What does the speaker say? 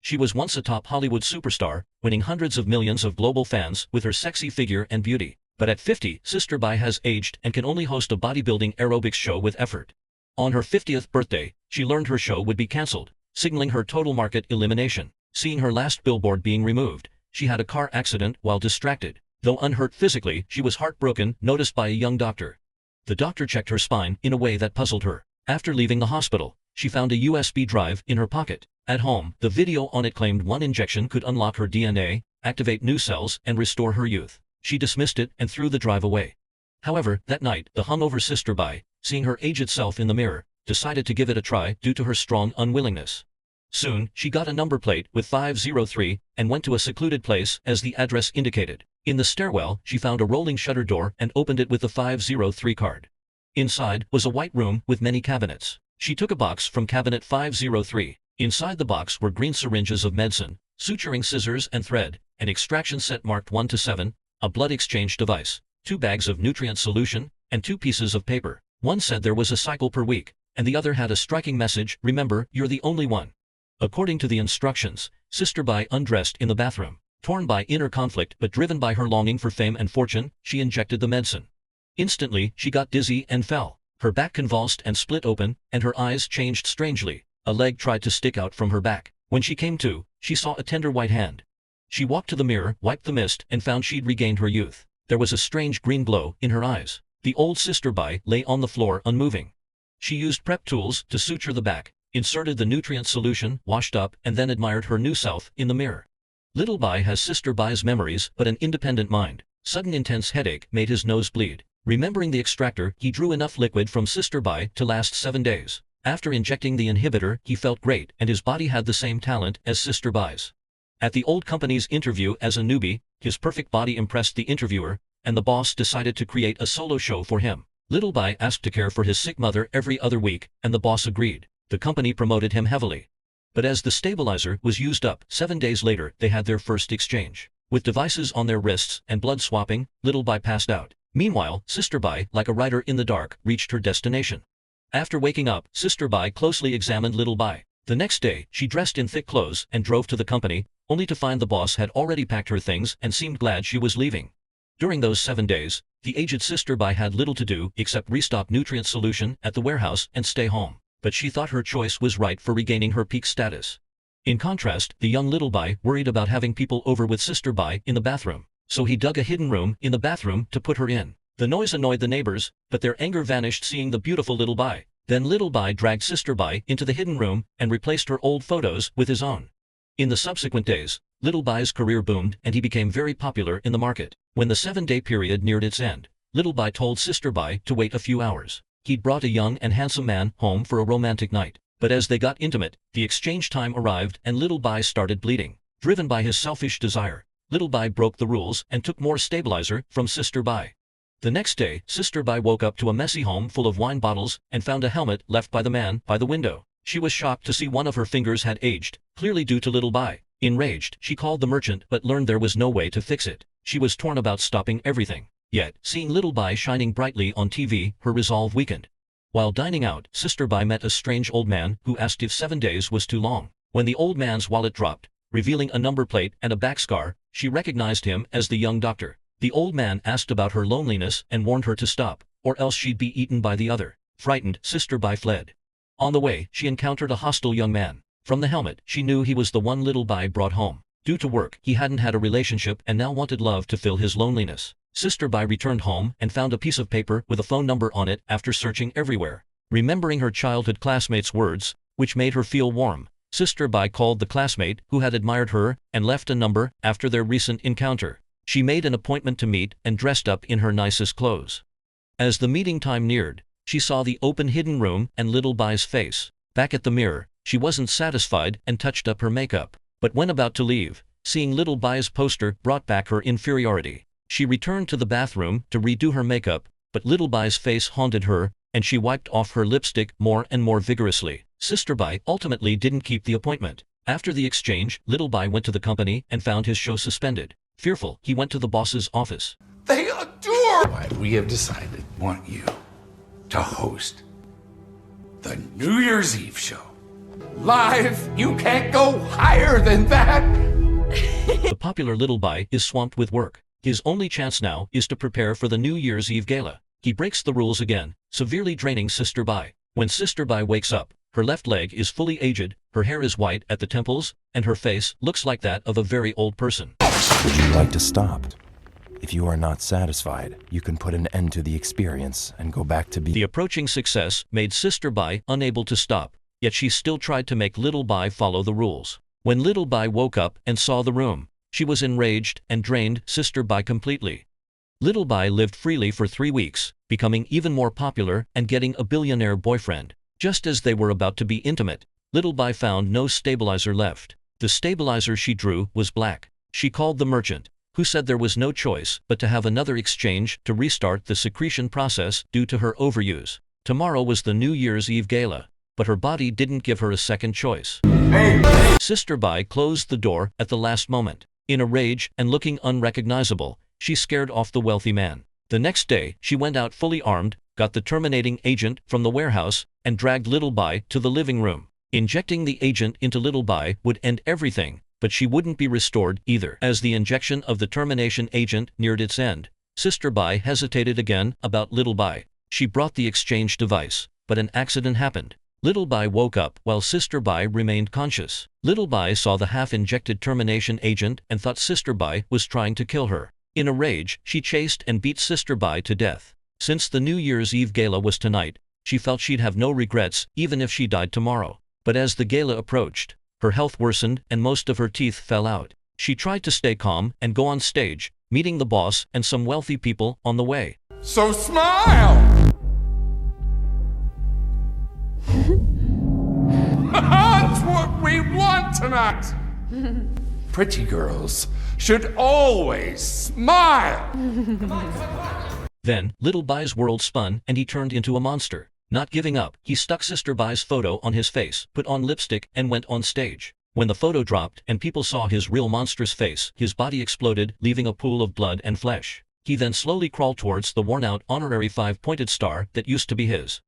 She was once a top Hollywood superstar, winning hundreds of millions of global fans with her sexy figure and beauty. But at 50, Sister Bai has aged and can only host a bodybuilding aerobics show with effort. On her 50th birthday, she learned her show would be cancelled, signaling her total market elimination. Seeing her last billboard being removed, she had a car accident while distracted. Though unhurt physically, she was heartbroken, noticed by a young doctor. The doctor checked her spine in a way that puzzled her. After leaving the hospital, she found a USB drive in her pocket. At home, the video on it claimed one injection could unlock her DNA, activate new cells, and restore her youth. She dismissed it and threw the drive away. However, that night, the hungover Sister Bai, seeing her aged self in the mirror, decided to give it a try due to her strong unwillingness. Soon, she got a number plate with 503 and went to a secluded place as the address indicated. In the stairwell, she found a rolling shutter door and opened it with the 503 card. Inside was a white room with many cabinets. She took a box from cabinet 503. Inside the box were green syringes of medicine, suturing scissors and thread, an extraction set marked 1 to 7, a blood exchange device, 2 bags of nutrient solution, and 2 pieces of paper. One said there was a cycle per week, and the other had a striking message: remember, you're the only one. According to the instructions, Sister Bai undressed in the bathroom. Torn by inner conflict but driven by her longing for fame and fortune, she injected the medicine. Instantly, she got dizzy and fell. Her back convulsed and split open, and her eyes changed strangely. A leg tried to stick out from her back. When she came to, she saw a tender white hand. She walked to the mirror, wiped the mist, and found she'd regained her youth. There was a strange green glow in her eyes. The old Sister Bai lay on the floor unmoving. She used prep tools to suture the back, inserted the nutrient solution, washed up, and then admired her new self in the mirror. Little Bai has Sister Bai's memories but an independent mind. Sudden intense headache made his nose bleed. Remembering the extractor, he drew enough liquid from Sister Bai to last 7 days. After injecting the inhibitor, he felt great and his body had the same talent as Sister Bai's. At the old company's interview as a newbie, his perfect body impressed the interviewer, and the boss decided to create a solo show for him. Little Bai asked to care for his sick mother every other week, and the boss agreed. The company promoted him heavily. But as the stabilizer was used up, 7 days later they had their first exchange. With devices on their wrists and blood swapping, Little Bai passed out. Meanwhile, Sister Bai, like a rider in the dark, reached her destination. After waking up, Sister Bai closely examined Little Bai. The next day, she dressed in thick clothes and drove to the company, only to find the boss had already packed her things and seemed glad she was leaving. During those 7 days, the aged Sister Bai had little to do except restock nutrient solution at the warehouse and stay home. But she thought her choice was right for regaining her peak status. In contrast, the young Little Bai worried about having people over with Sister Bai in the bathroom. So he dug a hidden room in the bathroom to put her in. The noise annoyed the neighbors, but their anger vanished seeing the beautiful Little Bai. Then Little Bai dragged Sister Bai into the hidden room and replaced her old photos with his own. In the subsequent days, Little Bai's career boomed and he became very popular in the market. When the 7-day period neared its end, Little Bai told Sister Bai to wait a few hours. He'd brought a young and handsome man home for a romantic night. But as they got intimate, the exchange time arrived and Little Bai started bleeding. Driven by his selfish desire, Little Bai broke the rules and took more stabilizer from Sister Bai. The next day, Sister Bai woke up to a messy home full of wine bottles and found a helmet left by the man by the window. She was shocked to see one of her fingers had aged, clearly due to Little Bai. Enraged, she called the merchant but learned there was no way to fix it. She was torn about stopping everything. Yet, seeing Little Bai shining brightly on TV, her resolve weakened. While dining out, Sister Bai met a strange old man who asked if 7 days was too long. When the old man's wallet dropped, revealing a number plate and a back scar, she recognized him as the young doctor. The old man asked about her loneliness and warned her to stop, or else she'd be eaten by the other. Frightened, Sister Bai fled. On the way, she encountered a hostile young man. From the helmet, she knew he was the one Little Bai brought home. Due to work, he hadn't had a relationship and now wanted love to fill his loneliness. Sister Bai returned home and found a piece of paper with a phone number on it after searching everywhere. Remembering her childhood classmate's words, which made her feel warm, Sister Bai called the classmate who had admired her and left a number after their recent encounter. She made an appointment to meet and dressed up in her nicest clothes. As the meeting time neared, she saw the open hidden room and Little Bai's face. Back at the mirror, she wasn't satisfied and touched up her makeup. But when about to leave, seeing Little Bai's poster brought back her inferiority. She returned to the bathroom to redo her makeup, but Little Bai's face haunted her, and she wiped off her lipstick more and more vigorously. Sister Bai ultimately didn't keep the appointment. After the exchange, Little Bai went to the company and found his show suspended. Fearful, he went to the boss's office. They adore! Why, we have decided we want you to host the New Year's Eve show. Live, you can't go higher than that. The popular Little Bai is swamped with work. His only chance now is to prepare for the New Year's Eve gala. He breaks the rules again, severely draining Sister Bai. When Sister Bai wakes up, her left leg is fully aged, her hair is white at the temples, and her face looks like that of a very old person. Would you like to stop? If you are not satisfied, you can put an end to the experience and go back to The approaching success made Sister Bai unable to stop, yet she still tried to make Little Bai follow the rules. When Little Bai woke up and saw the room, she was enraged and drained Sister Bai completely. Little Bai lived freely for 3 weeks, becoming even more popular and getting a billionaire boyfriend. Just as they were about to be intimate, Little Bai found no stabilizer left. The stabilizer she drew was black. She called the merchant, who said there was no choice but to have another exchange to restart the secretion process due to her overuse. Tomorrow was the New Year's Eve gala, but her body didn't give her a second choice. Sister Bai closed the door at the last moment. In a rage and looking unrecognizable, she scared off the wealthy man. The next day, she went out fully armed, got the terminating agent from the warehouse, and dragged Little Bai to the living room. Injecting the agent into Little Bai would end everything, but she wouldn't be restored either. As the injection of the termination agent neared its end, Sister Bai hesitated again about Little Bai. She brought the exchange device, but an accident happened. Little Bai woke up while Sister Bai remained conscious. Little Bai saw the half-injected termination agent and thought Sister Bai was trying to kill her. In a rage, she chased and beat Sister Bai to death. Since the New Year's Eve gala was tonight, she felt she'd have no regrets even if she died tomorrow. But as the gala approached, her health worsened and most of her teeth fell out. She tried to stay calm and go on stage, meeting the boss and some wealthy people on the way. So smile. That's what we want tonight. Pretty girls should always smile. Then, Little Bai's world spun and he turned into a monster. Not giving up, he stuck Sister Bai's photo on his face, put on lipstick, and went on stage. When the photo dropped and people saw his real monstrous face, his body exploded, leaving a pool of blood and flesh. He then slowly crawled towards the worn-out honorary 5-pointed star that used to be his.